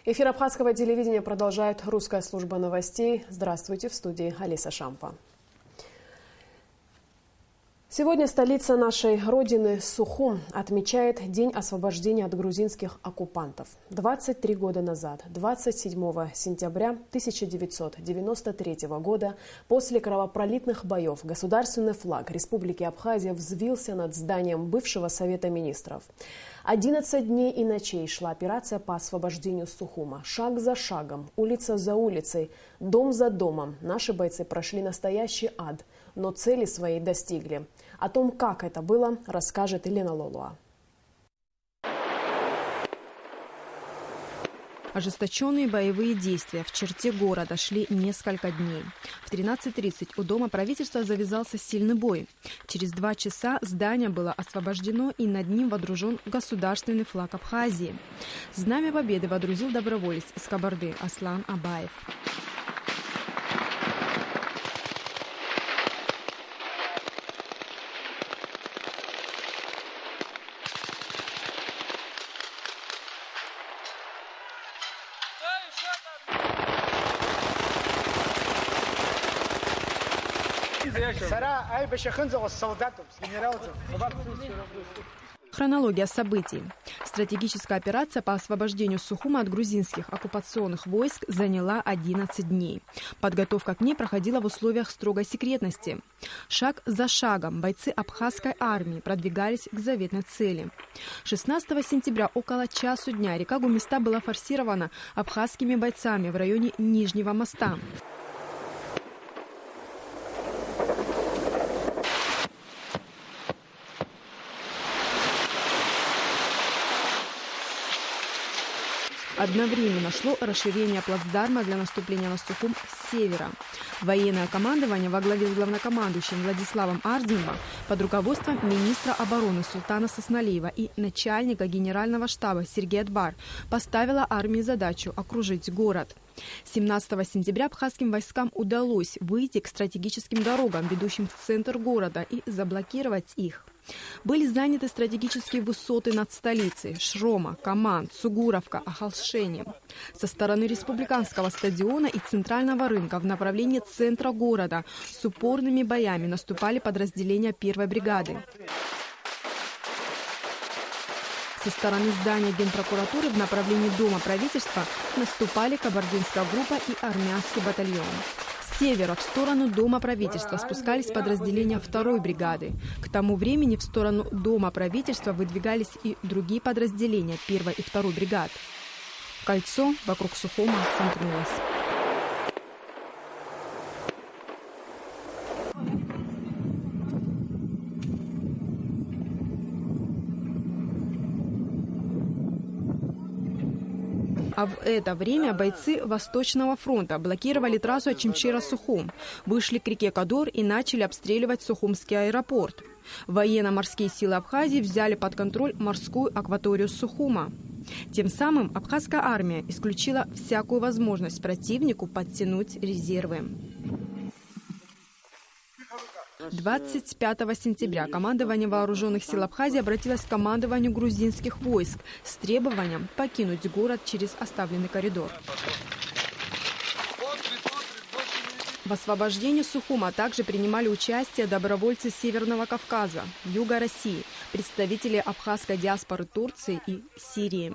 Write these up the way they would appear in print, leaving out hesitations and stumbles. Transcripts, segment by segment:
Эфир Абхазского телевидения продолжает русская служба новостей. Здравствуйте, в студии Алиса Шампа. Сегодня столица нашей родины Сухум отмечает День освобождения от грузинских оккупантов. 23 года назад, 27 сентября 1993 года, после кровопролитных боев, государственный флаг Республики Абхазия взвился над зданием бывшего Совета министров. 11 дней и ночей шла операция по освобождению Сухума. Шаг за шагом, улица за улицей, дом за домом наши бойцы прошли настоящий ад, но цели своей достигли. О том, как это было, расскажет Елена Лолуа. Ожесточенные боевые действия в черте города шли несколько дней. В 13:30 у Дома правительства завязался сильный бой. Через 2 часа здание было освобождено, и над ним водружен государственный флаг Абхазии. Знамя победы водрузил доброволец из Кабарды Аслан Абаев. Хронология событий. Стратегическая операция по освобождению Сухума от грузинских оккупационных войск заняла 11 дней. Подготовка к ней проходила в условиях строгой секретности. Шаг за шагом бойцы абхазской армии продвигались к заветной цели. 16 сентября около часу дня река Гумиста была форсирована абхазскими бойцами в районе Нижнего моста. Одновременно шло расширение плацдарма для наступления на Сухум с севера. Военное командование во главе с главнокомандующим Владиславом Ардинова под руководством министра обороны Султана Сосналиева и начальника генерального штаба Сергея Дбар поставило армии задачу окружить город. 17 сентября абхазским войскам удалось выйти к стратегическим дорогам, ведущим в центр города, и заблокировать их. Были заняты стратегические высоты над столицей – Шрома, Каман, Сугуровка, Ахалшени. Со стороны республиканского стадиона и центрального рынка в направлении центра города с упорными боями наступали подразделения 1-й бригады. Со стороны здания Генпрокуратуры в направлении Дома правительства наступали кабардинская группа и армянский батальон. С севера в сторону Дома правительства спускались подразделения 2-й бригады. К тому времени в сторону Дома правительства выдвигались и другие подразделения 1-й и 2-й бригад. Кольцо вокруг Сухума сомкнулось. А в это время бойцы Восточного фронта блокировали трассу Очимчира-Сухум, вышли к реке Кадор и начали обстреливать Сухумский аэропорт. Военно-морские силы Абхазии взяли под контроль морскую акваторию Сухума. Тем самым абхазская армия исключила всякую возможность противнику подтянуть резервы. 25 сентября командование вооруженных сил Абхазии обратилось к командованию грузинских войск с требованием покинуть город через оставленный коридор. В освобождении Сухума также принимали участие добровольцы Северного Кавказа, Юга России, представители абхазской диаспоры Турции и Сирии.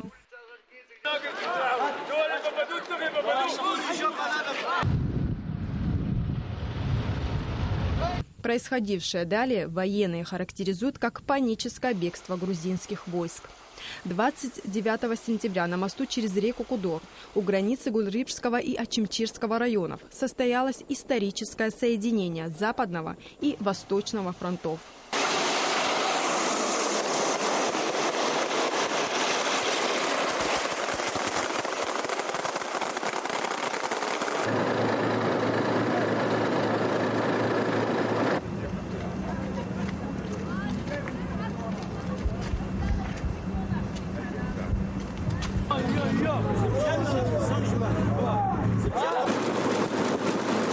Происходившее далее военные характеризуют как паническое бегство грузинских войск. 29 сентября на мосту через реку Кудор у границы Гулрипшского и Очимчирского районов состоялось историческое соединение Западного и Восточного фронтов.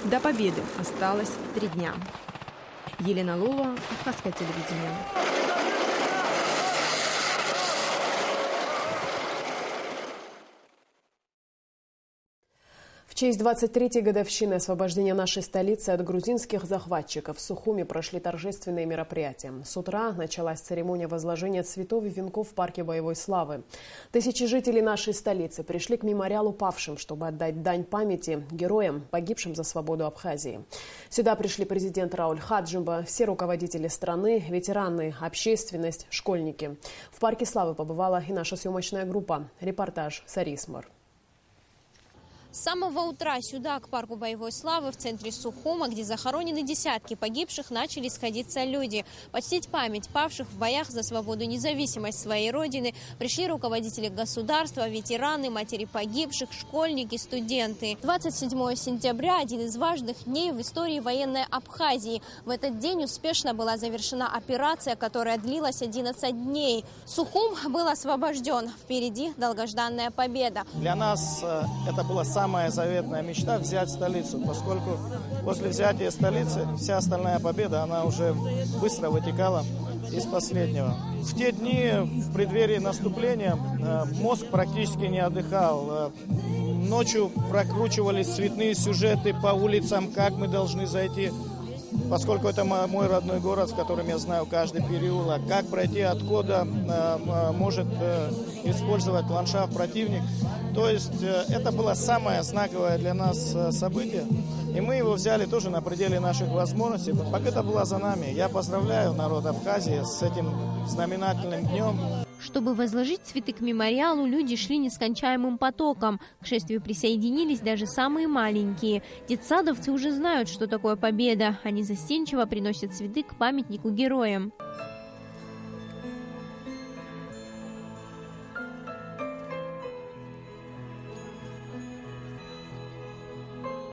До победы осталось 3 дня. Елена Лолуа, Абхазское телевидение. В честь 23-й годовщины освобождения нашей столицы от грузинских захватчиков в Сухуми прошли торжественные мероприятия. С утра началась церемония возложения цветов и венков в парке боевой славы. Тысячи жителей нашей столицы пришли к мемориалу павшим, чтобы отдать дань памяти героям, погибшим за свободу Абхазии. Сюда пришли президент Рауль Хаджимба, все руководители страны, ветераны, общественность, школьники. В парке славы побывала и наша съемочная группа. Репортаж Сарисмар. С самого утра сюда, к парку боевой славы в центре Сухума, где захоронены десятки погибших, начали сходиться люди. Почтить память павших в боях за свободу и независимость своей родины пришли руководители государства, ветераны, матери погибших, школьники, студенты. 27 сентября – один из важных дней в истории военной Абхазии. В этот день успешно была завершена операция, которая длилась 11 дней. Сухум был освобожден. Впереди долгожданная победа. Для нас это была самая заветная мечта — взять столицу, поскольку после взятия столицы вся остальная победа, она уже быстро вытекала из последнего. В те дни, в преддверии наступления, мозг практически не отдыхал. Ночью прокручивались цветные сюжеты по улицам, как мы должны зайти, поскольку это мой родной город, в котором я знаю каждый переулок, как пройти, откуда может использовать ландшафт противник. То есть это было самое знаковое для нас событие, и мы его взяли тоже на пределе наших возможностей. Победа была за нами. Я поздравляю народ Абхазии с этим знаменательным днем. Чтобы возложить цветы к мемориалу, люди шли нескончаемым потоком. К шествию присоединились даже самые маленькие. Детсадовцы уже знают, что такое победа. Они застенчиво приносят цветы к памятнику героям.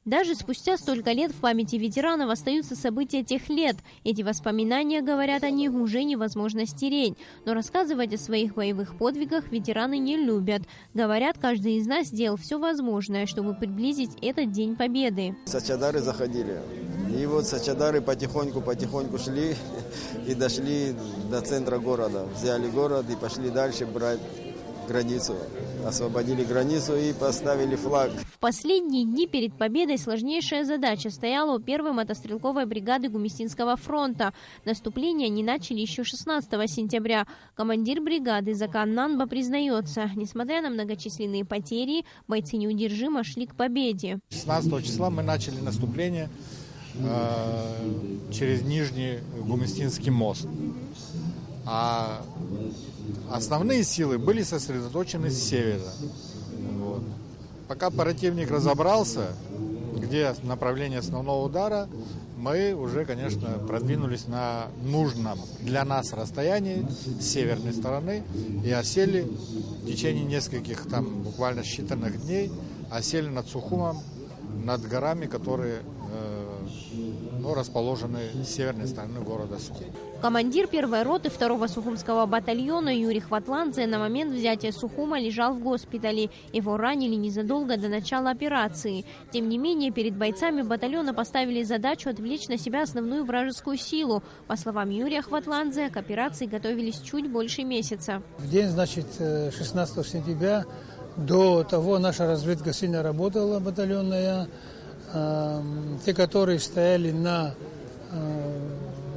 Даже спустя столько лет в памяти ветеранов остаются события тех лет. Эти воспоминания, говорят они, уже невозможно стереть. Но рассказывать о своих боевых подвигах ветераны не любят. Говорят, каждый из нас сделал все возможное, чтобы приблизить этот День Победы. Сачадары заходили. И вот сачадары потихоньку шли и дошли до центра города. Взяли город и пошли дальше брать границу. Освободили границу и поставили флаг. В последние дни перед победой сложнейшая задача стояла у первой мотострелковой бригады Гумистинского фронта. Наступление они начали еще 16 сентября. Командир бригады Закан Нанба признается, несмотря на многочисленные потери, бойцы неудержимо шли к победе. 16 числа мы начали наступление через Нижний Гумистинский мост. А основные силы были сосредоточены с севера. Вот. Пока противник разобрался, где направление основного удара, мы уже, конечно, продвинулись на нужном для нас расстоянии с северной стороны и осели в течение нескольких, там, буквально считанных дней, осели над Сухумом, над горами, которые расположены с северной стороны города Сухум. Командир первой роты 2-го Сухумского батальона Юрий Хватладзе на момент взятия Сухума лежал в госпитале. Его ранили незадолго до начала операции. Тем не менее, перед бойцами батальона поставили задачу отвлечь на себя основную вражескую силу. По словам Юрия Хватладзе, к операции готовились чуть больше месяца. В день, 16 сентября, до того наша разведка сильно работала, батальонная. Те, которые стояли на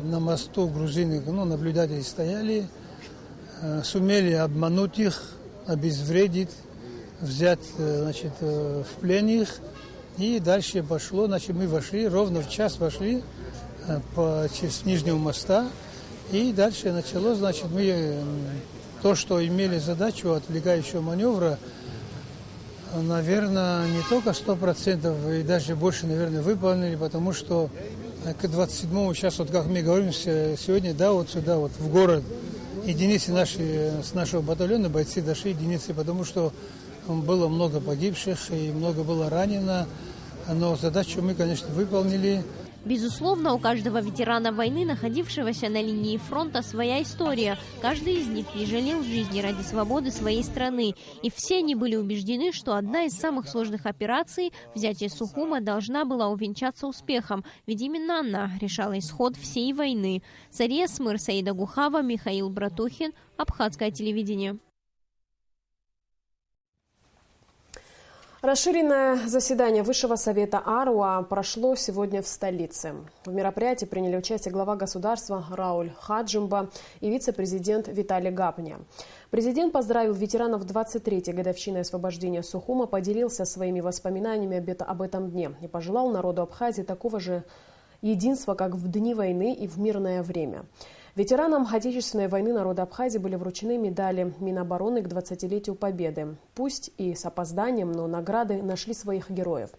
мосту, грузины, наблюдатели стояли, сумели обмануть их, обезвредить, взять, в плен их. И дальше пошло, мы вошли, ровно в час вошли через Нижнего моста. И дальше началось, мы то, что имели задачу отвлекающего маневра, наверное, не только 100%, и даже больше, наверное, выполнили, потому что к 27-му, сейчас, как мы говорим сегодня, вот сюда, в город, единицы с нашего батальона, бойцы дошли, единицы, потому что было много погибших и много было ранено, но задачу мы, конечно, выполнили. Безусловно, у каждого ветерана войны, находившегося на линии фронта, своя история. Каждый из них не жалел жизни ради свободы своей страны. И все они были убеждены, что одна из самых сложных операций, взятие Сухума, должна была увенчаться успехом. Ведь именно она решала исход всей войны. Сария Смыр, Саида Гухава, Михаил Братухин, Абхазское телевидение. Расширенное заседание Высшего совета АРУА прошло сегодня в столице. В мероприятии приняли участие глава государства Рауль Хаджимба и вице-президент Виталий Гапня. Президент поздравил ветеранов 23-й годовщины освобождения Сухума, поделился своими воспоминаниями об этом дне и пожелал народу Абхазии такого же единства, как в дни войны и в мирное время. Ветеранам Отечественной войны народа Абхазии были вручены медали Минобороны к 20-летию Победы. Пусть и с опозданием, но награды нашли своих героев.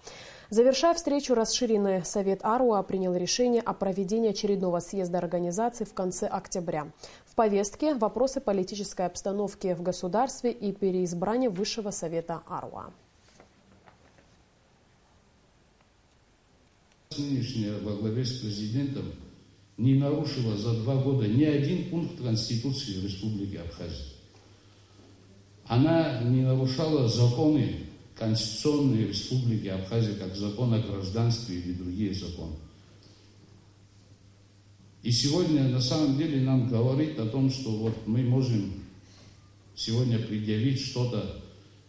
Завершая встречу, расширенный совет АРУА принял решение о проведении очередного съезда организации в конце октября. В повестке вопросы политической обстановки в государстве и переизбрание Высшего совета АРУА. Нынешняя во главе с президентом не нарушила за 2 года ни один пункт Конституции Республики Абхазия. Она не нарушала законы Конституционной Республики Абхазия, как закон о гражданстве или другие законы. И сегодня на самом деле нам говорит о том, что вот мы можем сегодня предъявить что-то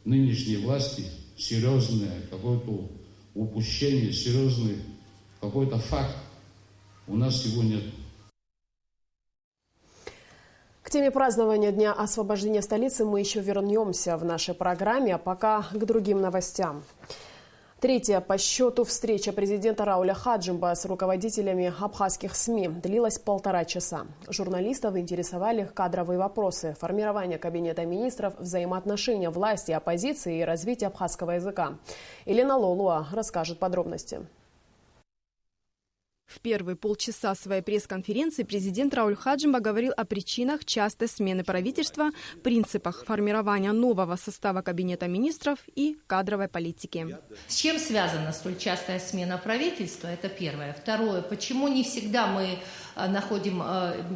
нынешней власти, серьезное какое-то упущение, серьезный какой-то факт у нас сегодня. К теме празднования Дня освобождения столицы мы еще вернемся в нашей программе, а пока к другим новостям. Третья по счету встреча президента Рауля Хаджимба с руководителями абхазских СМИ длилась 1,5 часа. Журналистов интересовали кадровые вопросы, формирование кабинета министров, взаимоотношения власти и оппозиции и развитие абхазского языка. Елена Лолуа расскажет подробности. В первые полчаса своей пресс-конференции президент Рауль Хаджимба говорил о причинах частой смены правительства, принципах формирования нового состава кабинета министров и кадровой политики. С чем связана столь частая смена правительства? Это первое. Второе. Почему не всегда мы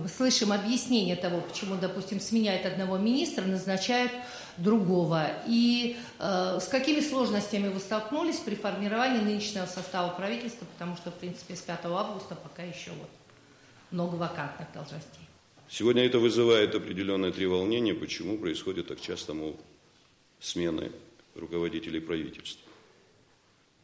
слышим объяснение того, почему, допустим, сменяют одного министра, назначают другого. И с какими сложностями вы столкнулись при формировании нынешнего состава правительства, потому что, в принципе, с 5 августа пока еще много вакантных должностей. Сегодня это вызывает определенное треволнение, почему происходит так часто, смены руководителей правительства.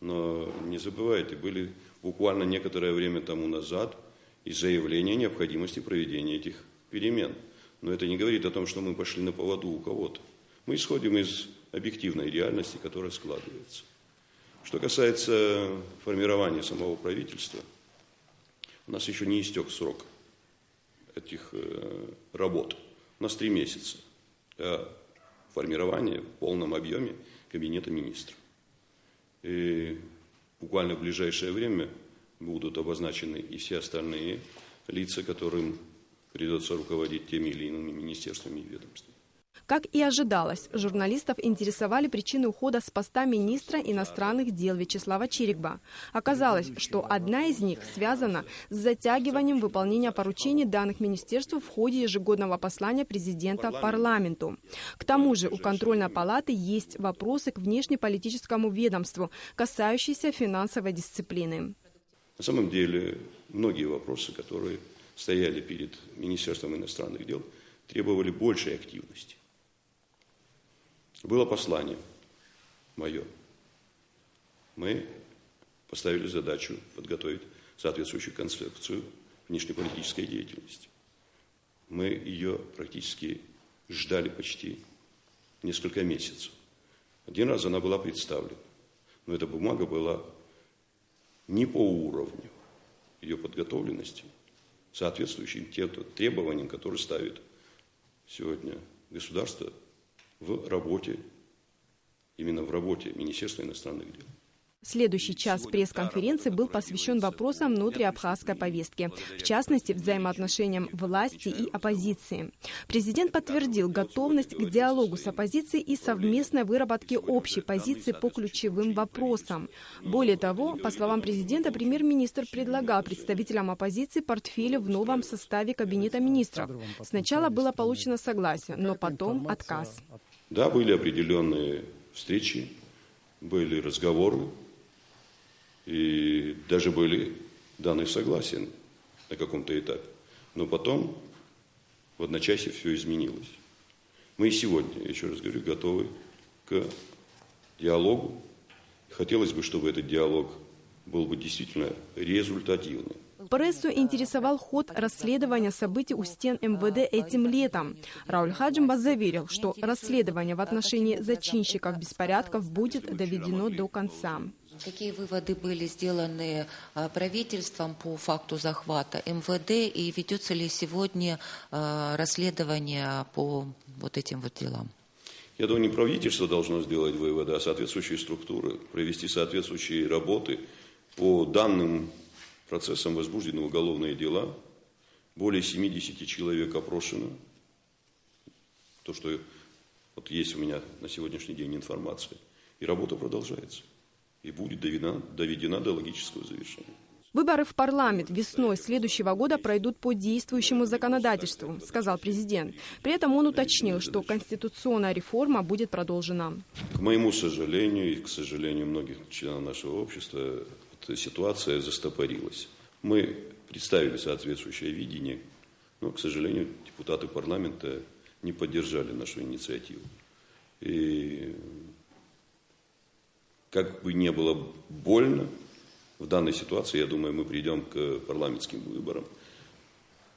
Но не забывайте, были буквально некоторое время тому назад и заявление о необходимости проведения этих перемен. Но это не говорит о том, что мы пошли на поводу у кого-то. Мы исходим из объективной реальности, которая складывается. Что касается формирования самого правительства, у нас еще не истек срок этих работ. У нас 3 месяца формирования в полном объеме кабинета министров. И буквально в ближайшее время будут обозначены и все остальные лица, которым придется руководить теми или иными министерствами и ведомствами. Как и ожидалось, журналистов интересовали причины ухода с поста министра иностранных дел Вячеслава Чирикба. Оказалось, что одна из них связана с затягиванием выполнения поручений данных министерству в ходе ежегодного послания президента парламенту. К тому же у контрольной палаты есть вопросы к внешнеполитическому ведомству, касающиеся финансовой дисциплины. На самом деле, многие вопросы, которые стояли перед Министерством иностранных дел, требовали большей активности. Было послание мое. Мы поставили задачу подготовить соответствующую концепцию внешнеполитической деятельности. Мы ее практически ждали почти несколько месяцев. Один раз она была представлена, но эта бумага была не по уровню ее подготовленности, соответствующим тем требованиям, которые ставит сегодня государство в работе, именно в работе Министерства иностранных дел. Следующий час пресс-конференции был посвящен вопросам внутриабхазской повестки, в частности, взаимоотношениям власти и оппозиции. Президент подтвердил готовность к диалогу с оппозицией и совместной выработке общей позиции по ключевым вопросам. Более того, по словам президента, премьер-министр предлагал представителям оппозиции портфели в новом составе кабинета министров. Сначала было получено согласие, но потом отказ. Да, были определенные встречи, были разговоры, и даже были даны согласия на каком-то этапе. Но потом в одночасье все изменилось. Мы и сегодня, еще раз говорю, готовы к диалогу Хотелось бы, чтобы этот диалог был бы действительно результативным. Прессу интересовал ход расследования событий у стен МВД этим летом. Рауль Хаджимба заверил, что расследование в отношении зачинщиков беспорядков будет доведено до конца. Какие выводы были сделаны правительством по факту захвата МВД и ведется ли сегодня расследование по вот этим вот делам? Я думаю, не правительство должно сделать выводы, а соответствующие структуры, провести соответствующие работы по данным процессам возбуждены уголовные дела. Более 70 человек опрошено. То, что вот есть у меня на сегодняшний день информация. И работа продолжается. И будет доведена до логического завершения. Выборы в парламент весной следующего года пройдут по действующему законодательству, сказал президент. При этом он уточнил, что конституционная реформа будет продолжена. К моему сожалению и к сожалению многих членов нашего общества, эта ситуация застопорилась. Мы представили соответствующее видение, но, к сожалению, депутаты парламента не поддержали нашу инициативу. И как бы не было больно, в данной ситуации, я думаю, мы придем к парламентским выборам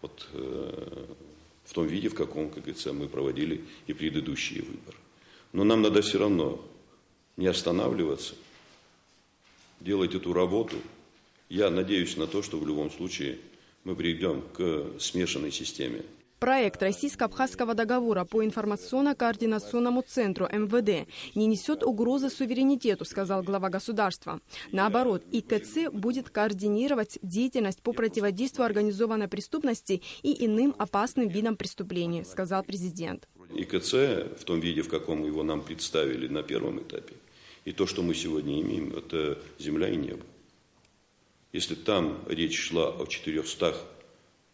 вот, в том виде, в каком, как говорится, мы проводили и предыдущие выборы. Но нам надо все равно не останавливаться, делать эту работу. Я надеюсь на то, что в любом случае мы придем к смешанной системе. Проект Российско-Абхазского договора по информационно-координационному центру МВД не несет угрозы суверенитету, сказал глава государства. Наоборот, ИКЦ будет координировать деятельность по противодействию организованной преступности и иным опасным видам преступлений, сказал президент. ИКЦ в том виде, в каком его нам представили на первом этапе, и то, что мы сегодня имеем, это земля и небо. Если там речь шла о 400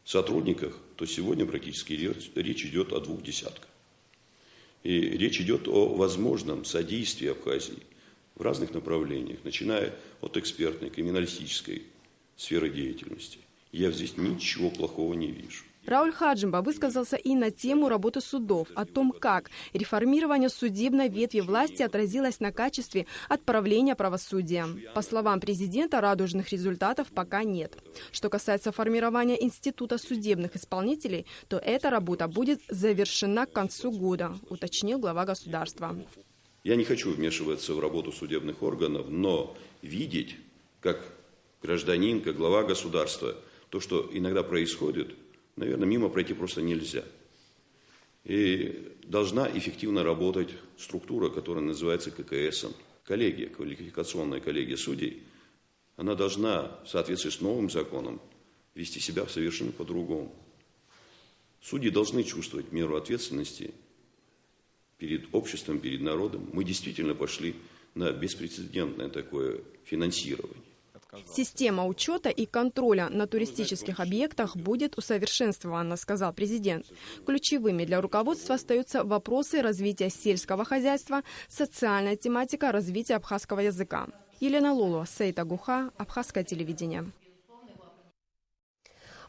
сотрудниках, то сегодня практически речь идет о 200. И речь идет о возможном содействии Абхазии в разных направлениях, начиная от экспертной, криминалистической сферы деятельности. Я здесь ничего плохого не вижу. Рауль Хаджимба высказался и на тему работы судов, о том, как реформирование судебной ветви власти отразилось на качестве отправления правосудия. По словам президента, радужных результатов пока нет. Что касается формирования института судебных исполнителей, то эта работа будет завершена к концу года, уточнил глава государства. Я не хочу вмешиваться в работу судебных органов, но видеть, как гражданин, как глава государства, то, что иногда происходит, наверное, мимо пройти просто нельзя. И должна эффективно работать структура, которая называется ККСом. Коллегия, квалификационная коллегия судей, она должна в соответствии с новым законом вести себя совершенно по-другому. Судьи должны чувствовать меру ответственности перед обществом, перед народом. Мы действительно пошли на беспрецедентное такое финансирование. Система учета и контроля на туристических объектах будет усовершенствована, сказал президент. Ключевыми для руководства остаются вопросы развития сельского хозяйства, социальная тематика, развития абхазского языка. Елена Лоло, Сейт Агуха, Абхазское телевидение.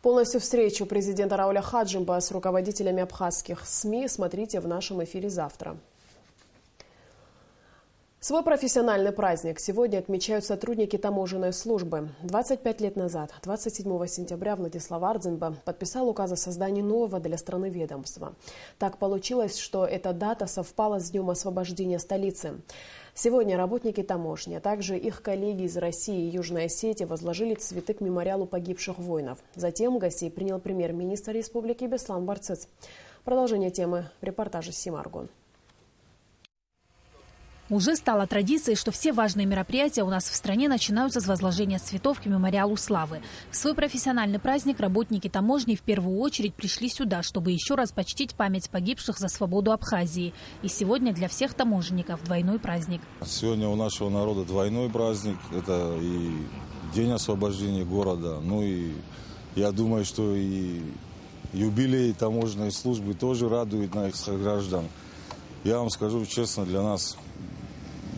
Полностью встречу президента Рауля Хаджимба с руководителями абхазских СМИ смотрите в нашем эфире завтра. Свой профессиональный праздник сегодня отмечают сотрудники таможенной службы. 25 лет назад, 27 сентября, Владислав Ардзинба подписал указ о создании нового для страны ведомства. Так получилось, что эта дата совпала с днем освобождения столицы. Сегодня работники таможни, а также их коллеги из России и Южной Осетии возложили цветы к мемориалу погибших воинов. Затем гостей принял премьер-министр республики Беслан Барцыц. Продолжение темы в репортаже Симаргон. Уже стало традицией, что все важные мероприятия у нас в стране начинаются с возложения цветов к мемориалу славы. В свой профессиональный праздник работники таможни в первую очередь пришли сюда, чтобы еще раз почтить память погибших за свободу Абхазии. И сегодня для всех таможенников двойной праздник. Сегодня у нашего народа двойной праздник. Это и день освобождения города. Ну и я думаю, что и юбилей таможенной службы тоже радует наших граждан. Я вам скажу честно, для нас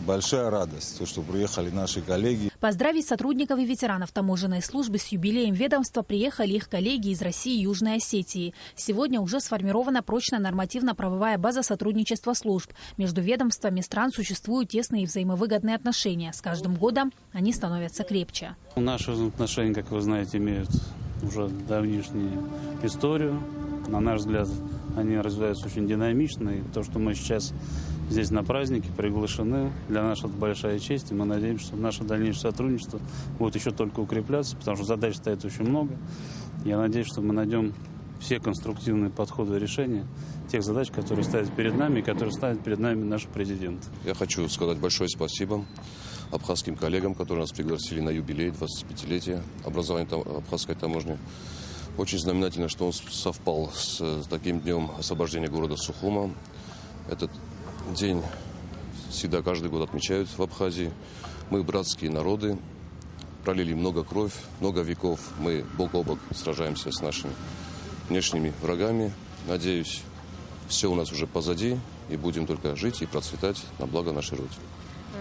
большая радость, то, что приехали наши коллеги. Поздравить сотрудников и ветеранов таможенной службы с юбилеем ведомства приехали их коллеги из России и Южной Осетии. Сегодня уже сформирована прочная нормативно-правовая база сотрудничества служб. Между ведомствами стран существуют тесные и взаимовыгодные отношения. С каждым годом они становятся крепче. Наши отношения, как вы знаете, имеют уже давнишнюю историю. На наш взгляд, они развиваются очень динамично. И то, что мы сейчас здесь на празднике приглашены, для нас это большая честь. И мы надеемся, что наше дальнейшее сотрудничество будет еще только укрепляться, потому что задач стоит очень много. Я надеюсь, что мы найдем все конструктивные подходы и решения тех задач, которые стоят перед нами и которые ставит перед нами наш президент. Я хочу сказать большое спасибо абхазским коллегам, которые нас пригласили на юбилей 25-летия образования абхазской таможни. Очень знаменательно, что он совпал с таким днем освобождения города Сухума. Этот день всегда каждый год отмечают в Абхазии. Мы братские народы, пролили много кровь, много веков. Мы бок о бок сражаемся с нашими внешними врагами. Надеюсь, все у нас уже позади, и будем только жить и процветать на благо нашей Родины.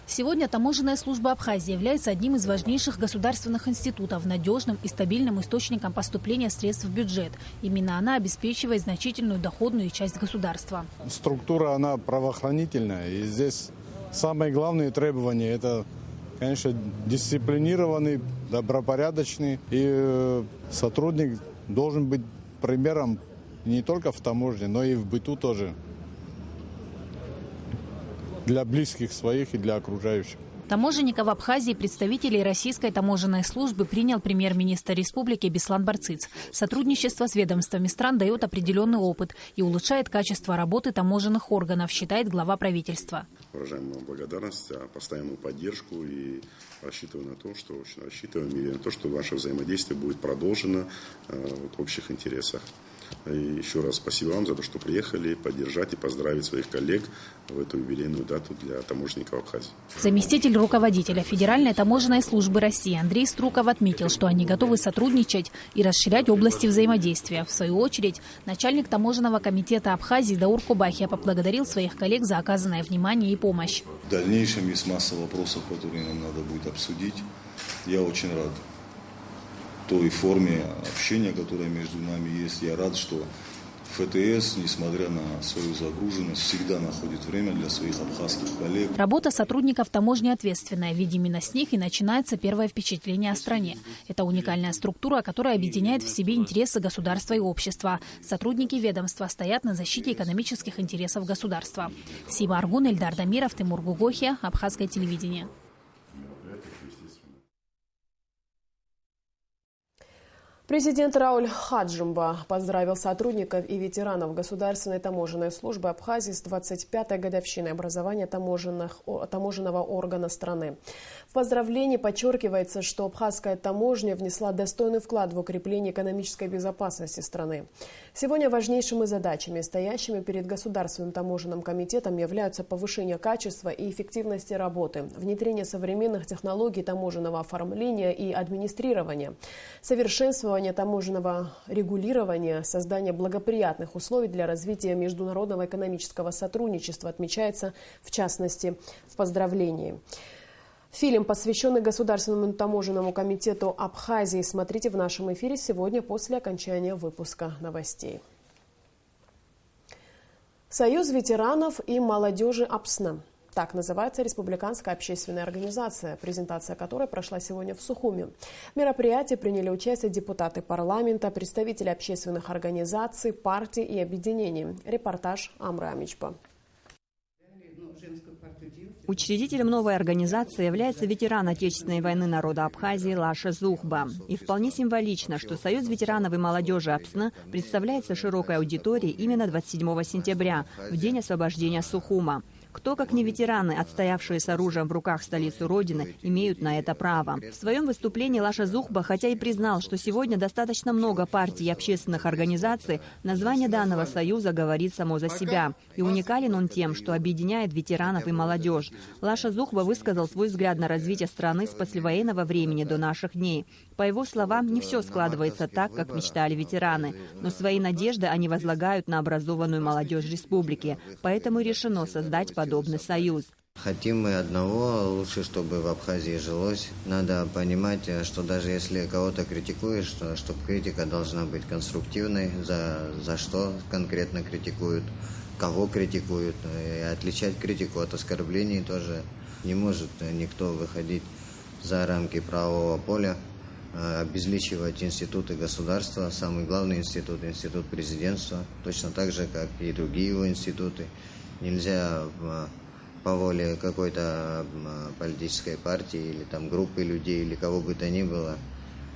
Сегодня таможенная служба Абхазии является одним из важнейших государственных институтов, надежным и стабильным источником поступления средств в бюджет. Именно она обеспечивает значительную доходную часть государства. Структура, она правоохранительная. И здесь самые главные требования – это, конечно, дисциплинированный, добропорядочный. И сотрудник должен быть примером не только в таможне, но и в быту тоже. Для близких своих и для окружающих. Таможенников в Абхазии представителей Российской таможенной службы принял премьер-министр республики Беслан Барцыц. Сотрудничество с ведомствами стран дает определенный опыт и улучшает качество работы таможенных органов, считает глава правительства. Выражаем вам благодарность за постоянную поддержку и рассчитываем на то, что очень рассчитываем и на то, что ваше взаимодействие будет продолжено в общих интересах. И еще раз спасибо вам за то, что приехали поддержать и поздравить своих коллег в эту юбилейную дату для таможенников Абхазии. Заместитель руководителя Федеральной таможенной службы России Андрей Струков отметил, что они готовы сотрудничать и расширять области взаимодействия. В свою очередь, начальник таможенного комитета Абхазии Даур Кубахия поблагодарил своих коллег за оказанное внимание и помощь. В дальнейшем есть масса вопросов, которые нам надо будет обсудить. Я очень рад той форме общения, которая между нами есть. Я рад, что ФТС, несмотря на свою загруженность, всегда находит время для своих абхазских коллег. Работа сотрудников таможни ответственная, ведь именно с них и начинается первое впечатление о стране. Это уникальная структура, которая объединяет в себе интересы государства и общества. Сотрудники ведомства стоят на защите экономических интересов государства. Сима Аргун, Эльдар Дамиров, Тимур Гугохи, Абхазское телевидение. Президент Рауль Хаджимба поздравил сотрудников и ветеранов Государственной таможенной службы Абхазии с 25-й годовщиной образования таможенного органа страны. В поздравлении подчеркивается, что абхазская таможня внесла достойный вклад в укрепление экономической безопасности страны. Сегодня важнейшими задачами, стоящими перед Государственным таможенным комитетом, являются повышение качества и эффективности работы, внедрение современных технологий таможенного оформления и администрирования, совершенствование таможенного регулирования, создание благоприятных условий для развития международного экономического сотрудничества, отмечается в частности в поздравлении. Фильм, посвященный Государственному таможенному комитету Абхазии, смотрите в нашем эфире сегодня после окончания выпуска новостей. Союз ветеранов и молодежи АПСНА. Так называется республиканская общественная организация, презентация которой прошла сегодня в Сухуме. В мероприятии приняли участие депутаты парламента, представители общественных организаций, партий и объединений. Репортаж Амры Амичба. Учредителем новой организации является ветеран Отечественной войны народа Абхазии Лаша Зухба. И вполне символично, что Союз ветеранов и молодежи АПСНА представляется широкой аудитории именно 27 сентября, в день освобождения Сухума. Кто, как не ветераны, отстоявшие с оружием в руках столицу Родины, имеют на это право. В своем выступлении Лаша Зухба, хотя и признал, что сегодня достаточно много партий и общественных организаций, название данного союза говорит само за себя. И уникален он тем, что объединяет ветеранов и молодежь. Лаша Зухба высказал свой взгляд на развитие страны с послевоенного времени до наших дней. По его словам, не все складывается так, как мечтали ветераны. Но свои надежды они возлагают на образованную молодежь республики. Поэтому решено создать подобный союз. Хотим мы одного, лучше, чтобы в Абхазии жилось. Надо понимать, что даже если кого-то критикуешь, чтобы критика должна быть конструктивной, за что конкретно критикуют, кого критикуют. И отличать критику от оскорблений тоже не может никто выходить за рамки правового поля, обезличивать институты государства, самый главный институт, институт президентства, точно так же, как и другие его институты. Нельзя по воле какой-то политической партии или там группы людей или кого бы то ни было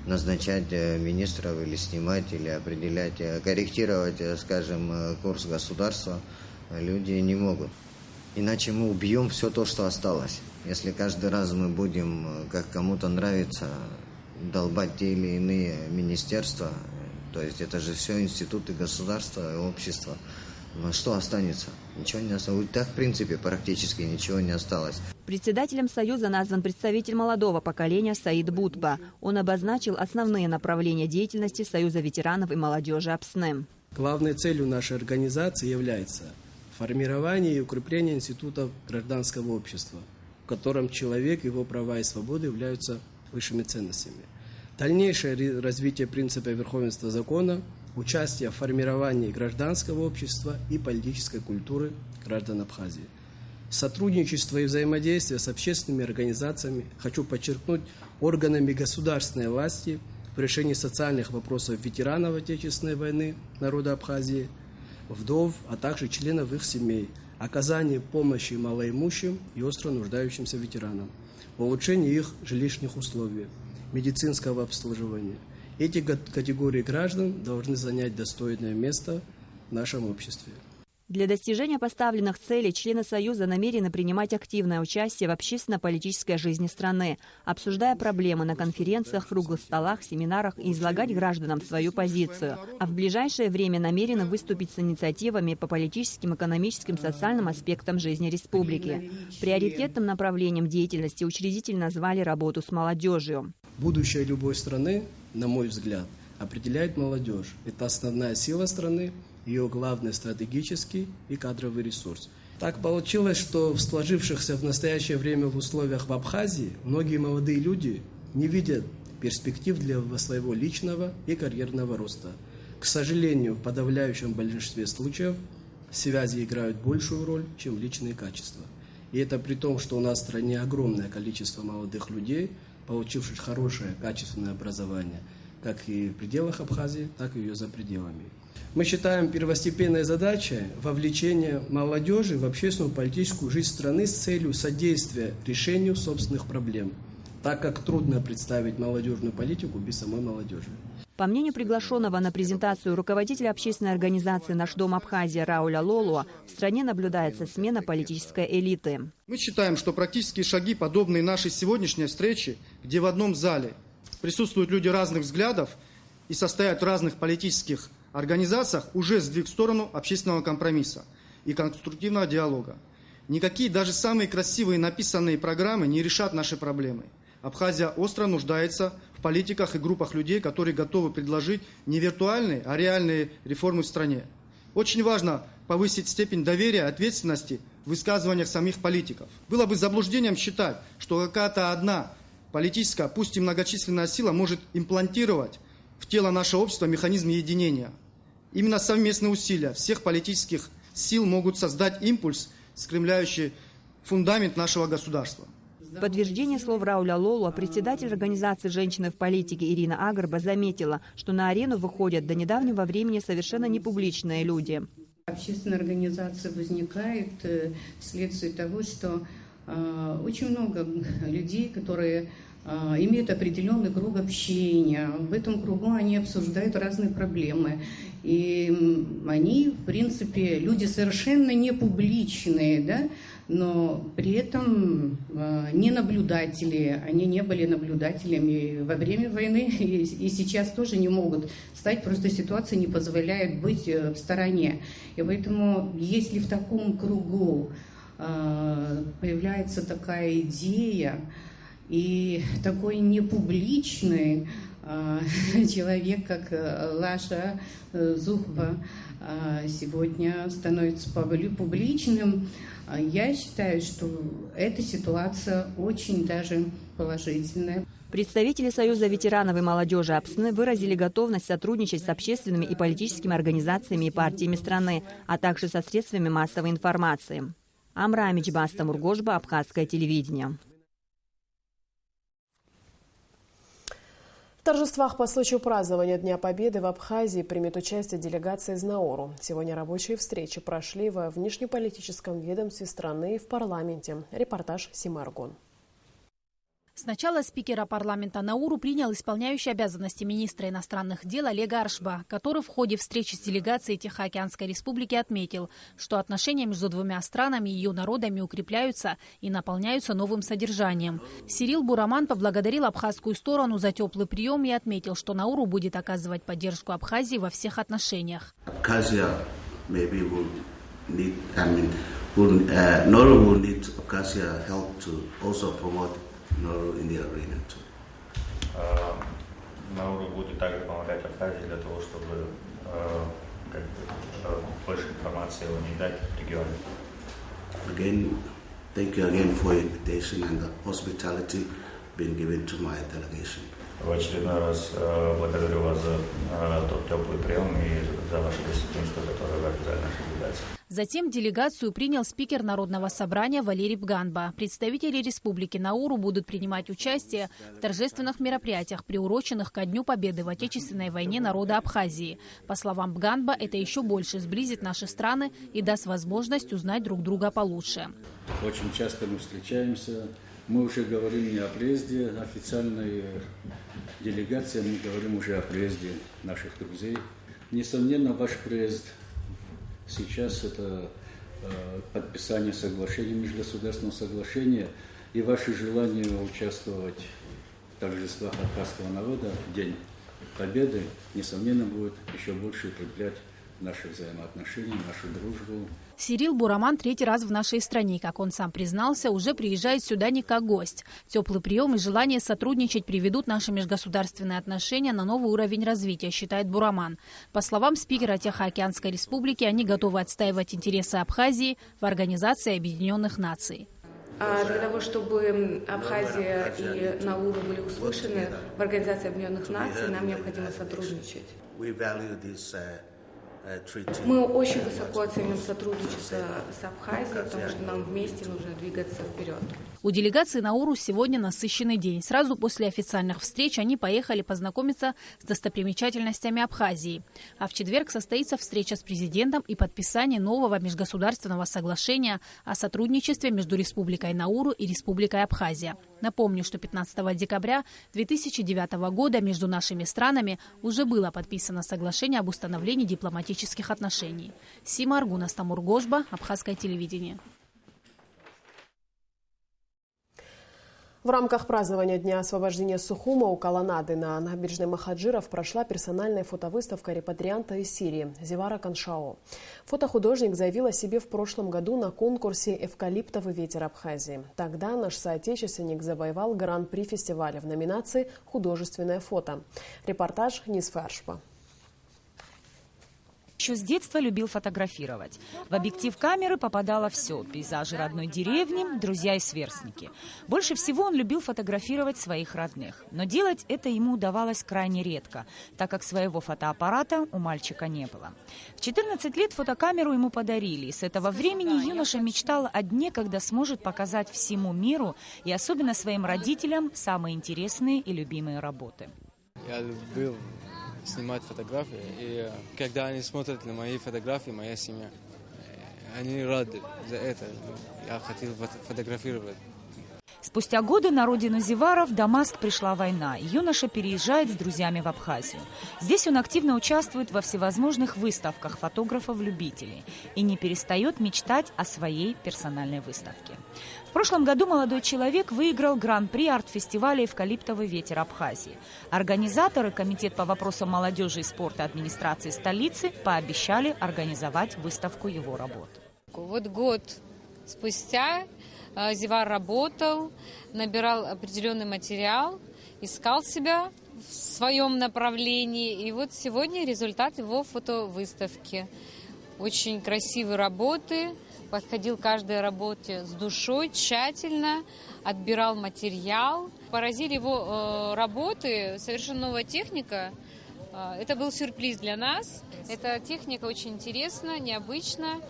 назначать министров или снимать, или определять, корректировать, скажем, курс государства люди не могут. Иначе мы убьем все то, что осталось. Если каждый раз мы будем, как кому-то нравится, долбать те или иные министерства, то есть это же все институты государства и общества, что останется? Ничего не осталось. Так, в принципе, практически ничего не осталось. Председателем Союза назван представитель молодого поколения Саид Бутба. Он обозначил основные направления деятельности Союза ветеранов и молодежи АПСНЭ. Главной целью нашей организации является формирование и укрепление институтов гражданского общества, в котором человек, его права и свободы являются высшими ценностями. Дальнейшее развитие принципа верховенства закона, участие в формировании гражданского общества и политической культуры граждан Абхазии. Сотрудничество и взаимодействие с общественными организациями, хочу подчеркнуть, органами государственной власти в решении социальных вопросов ветеранов Отечественной войны народа Абхазии, вдов, а также членов их семей, оказание помощи малоимущим и остро нуждающимся ветеранам, улучшение их жилищных условий, медицинского обслуживания. Эти категории граждан должны занять достойное место в нашем обществе. Для достижения поставленных целей члены Союза намерены принимать активное участие в общественно-политической жизни страны, обсуждая проблемы на конференциях, круглых столах, семинарах и излагать гражданам свою позицию. А в ближайшее время намерены выступить с инициативами по политическим, экономическим, социальным аспектам жизни республики. Приоритетным направлением деятельности учредители назвали работу с молодежью. Будущее любой страны, на мой взгляд, определяет молодежь. Это основная сила страны, ее главный стратегический и кадровый ресурс. Так получилось, что в сложившихся в настоящее время в условиях в Абхазии многие молодые люди не видят перспектив для своего личного и карьерного роста. К сожалению, в подавляющем большинстве случаев связи играют большую роль, чем личные качества. И это при том, что у нас в стране огромное количество молодых людей, получивших хорошее, качественное образование, как и в пределах Абхазии, так и ее за пределами. Мы считаем первостепенной задачей вовлечение молодежи в общественную политическую жизнь страны с целью содействия решению собственных проблем, так как трудно представить молодежную политику без самой молодежи. По мнению приглашенного на презентацию руководителя общественной организации «Наш дом Абхазия» Рауля Лолуа, в стране наблюдается смена политической элиты. Мы считаем, что практические шаги, подобные нашей сегодняшней встрече, где в одном зале присутствуют люди разных взглядов и состоят в разных политических организациях, уже сдвиг в сторону общественного компромисса и конструктивного диалога. Никакие даже самые красивые написанные программы не решат наши проблемы. Абхазия остро нуждается в политиках и группах людей, которые готовы предложить не виртуальные, а реальные реформы в стране. Очень важно повысить степень доверия и ответственности в высказываниях самих политиков. Было бы заблуждением считать, что какая-то одна политическая, пусть и многочисленная сила может имплантировать в тело нашего общества механизм единения. Именно совместные усилия всех политических сил могут создать импульс, скрепляющий фундамент нашего государства. В подтверждение слов Рауля Лолуа председатель организации «Женщины в политике» Ирина Агарба заметила, что на арену выходят до недавнего времени совершенно непубличные люди. Общественная организация возникает вследствие того, что очень много людей, которые имеют определенный круг общения. В этом кругу они обсуждают разные проблемы. И они, в принципе, люди совершенно не публичные, да? Но при этом не наблюдатели. Они не были наблюдателями во время войны и сейчас тоже не могут стать. Просто ситуация не позволяет быть в стороне. И поэтому, если в таком кругу появляется такая идея, и такой непубличный, человек, как Лаша Зухба, сегодня становится публичным, я считаю, что эта ситуация очень даже положительная. Представители Союза ветеранов и молодежи Апсны выразили готовность сотрудничать с общественными и политическими организациями и партиями страны, а также со средствами массовой информации. Амрамич Баста Мургошба, Абхазское телевидение. В торжествах по случаю празднования Дня Победы в Абхазии примет участие делегация из Науру. Сегодня рабочие встречи прошли во внешнеполитическом ведомстве страны и в парламенте. Репортаж Сима Аргон. Сначала спикера парламента Науру принял исполняющий обязанности министра иностранных дел Олег Аршба, который в ходе встречи с делегацией Тихоокеанской республики отметил, что отношения между двумя странами и ее народами укрепляются и наполняются новым содержанием. Сирил Бураман поблагодарил абхазскую сторону за теплый прием и отметил, что Науру будет оказывать поддержку Абхазии во всех отношениях. Науру будет также помогать Абхазии для того, чтобы больше информации о ней дать в регионе. Again, thank you again for your invitation and the hospitality being given to my delegation. В очередной раз благодарю вас за тот теплый прием и за ваше гостеприимство, которое вы оказали нашей делегации. Затем делегацию принял спикер Народного собрания Валерий Бганба. Представители Республики Науру будут принимать участие в торжественных мероприятиях, приуроченных ко Дню Победы в Отечественной войне народа Абхазии. По словам Бганба, это еще больше сблизит наши страны и даст возможность узнать друг друга получше. Очень часто мы встречаемся. Мы уже говорим не о приезде официальной делегации, мы говорим уже о приезде наших друзей. Несомненно, ваш приезд сейчас – это подписание соглашения, межгосударственного соглашения, и ваше желание участвовать в торжествах абхазского народа в День Победы, несомненно, будет еще больше укреплять наши взаимоотношения, нашу дружбу. Сирил Бураман третий раз в нашей стране, как он сам признался, уже приезжает сюда не как гость. Теплый прием и желание сотрудничать приведут наши межгосударственные отношения на новый уровень развития, считает Бураман. По словам спикера Тихоокеанской республики, они готовы отстаивать интересы Абхазии в Организации Объединенных Наций. Для того, чтобы Абхазия и Науру были услышаны в Организации Объединенных Наций, нам необходимо сотрудничать. Мы очень высоко оценим сотрудничество с Абхазией, потому что нам вместе нужно двигаться вперед. У делегации Науру сегодня насыщенный день. Сразу после официальных встреч они поехали познакомиться с достопримечательностями Абхазии. А в четверг состоится встреча с президентом и подписание нового межгосударственного соглашения о сотрудничестве между Республикой Науру и Республикой Абхазия. Напомню, что 15 декабря 2009 года между нашими странами уже было подписано соглашение об установлении дипломатических отношений. Сима Аргун, Астамургошба, Абхазское телевидение. В рамках празднования Дня освобождения Сухума у колоннады на набережной Махаджиров прошла персональная фотовыставка репатрианта из Сирии Зевара Каншао. Фотохудожник заявил о себе в прошлом году на конкурсе «Эвкалиптовый ветер Абхазии». Тогда наш соотечественник завоевал гран-при фестиваля в номинации «Художественное фото». Репортаж Нисфы Аршба. Еще с детства любил фотографировать. В объектив камеры попадало все – пейзажи родной деревни, друзья и сверстники. Больше всего он любил фотографировать своих родных. Но делать это ему удавалось крайне редко, так как своего фотоаппарата у мальчика не было. В 14 лет фотокамеру ему подарили, и с этого времени юноша мечтал о дне, когда сможет показать всему миру и особенно своим родителям самые интересные и любимые работы. Я любил снимать фотографии, и когда они смотрят на мои фотографии, моя семья, они рады за это. Я хотел фотографировать. Спустя годы на родину Зевара в Дамаск пришла война. Юноша переезжает с друзьями в Абхазию. Здесь он активно участвует во всевозможных выставках фотографов-любителей и не перестает мечтать о своей персональной выставке. В прошлом году молодой человек выиграл гран-при арт-фестиваля «Эвкалиптовый ветер Абхазии». Организаторы, Комитет по вопросам молодежи и спорта администрации столицы, пообещали организовать выставку его работ. Вот год спустя Зевар работал, набирал определенный материал, искал себя в своем направлении. И вот сегодня результат его фотовыставки. Очень красивые работы. Подходил к каждой работе с душой, тщательно отбирал материал. Поразили его работы, совершенно новая техника. Это был сюрприз для нас. Эта техника очень интересна, необычна.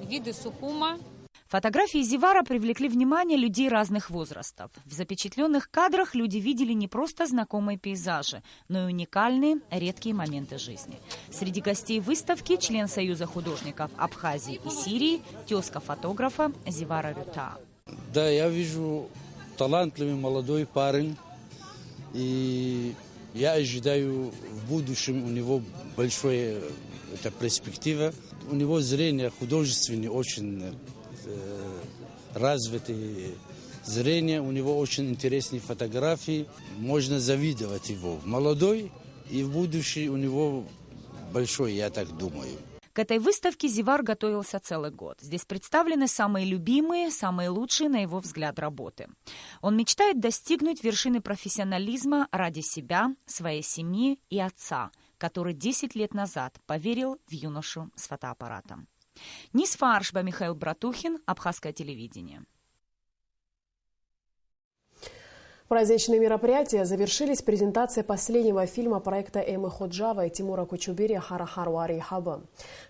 Виды сухума. Фотографии Зивара привлекли внимание людей разных возрастов. В запечатленных кадрах люди видели не просто знакомые пейзажи, но и уникальные, редкие моменты жизни. Среди гостей выставки член Союза художников Абхазии и Сирии, тезка фотографа Зивара Рюта. Да, я вижу талантливый молодой парень, и я ожидаю в будущем у него большая перспектива. У него зрение художественное очень развитое зрение, у него очень интересные фотографии, можно завидовать его. Молодой, и в будущем у него большой, я так думаю. К этой выставке Зивар готовился целый год. Здесь представлены самые любимые, самые лучшие, на его взгляд, работы. Он мечтает достигнуть вершины профессионализма ради себя, своей семьи и отца, который 10 лет назад поверил в юношу с фотоаппаратом. Нис Фаршба, Михаил Братухин, Абхазское телевидение. Праздничные мероприятия завершились презентацией последнего фильма проекта Эммы Ходжава и Тимура Кучубери «Харахару Ари-Хаба».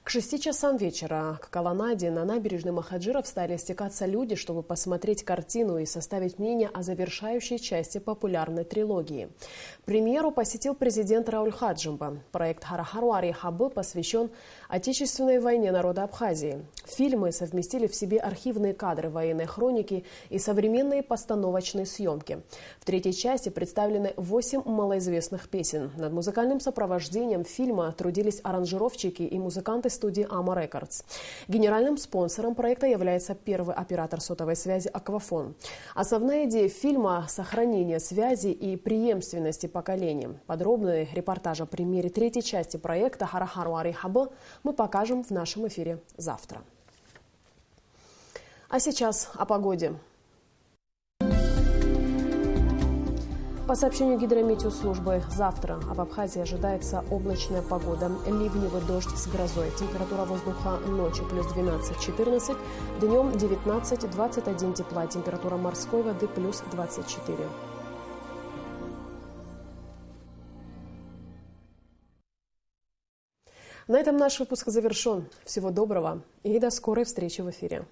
К 6 часам вечера к колоннаде на набережной Махаджиров стали стекаться люди, чтобы посмотреть картину и составить мнение о завершающей части популярной трилогии. Премьеру посетил президент Рауль Хаджимба. Проект «Харахару Ари-Хаба» посвящен Отечественной войне народа Абхазии. Фильмы совместили в себе архивные кадры военной хроники и современные постановочные съемки. В третьей части представлены 8 малоизвестных песен. Над музыкальным сопровождением фильма трудились аранжировщики и музыканты студии Ама Рекордс. Генеральным спонсором проекта является первый оператор сотовой связи «Аквафон». Основная идея фильма – сохранение связи и преемственности поколений. Подробный репортаж о премьере третьей части проекта «Харахару Ари-Хаба» мы покажем в нашем эфире завтра. А сейчас о погоде. По сообщению гидрометеослужбы, завтра в Абхазии ожидается облачная погода, ливневый дождь с грозой. Температура воздуха ночью плюс 12-14, днем 19-21 тепла, температура морской воды плюс 24. На этом наш выпуск завершен. Всего доброго и до скорой встречи в эфире.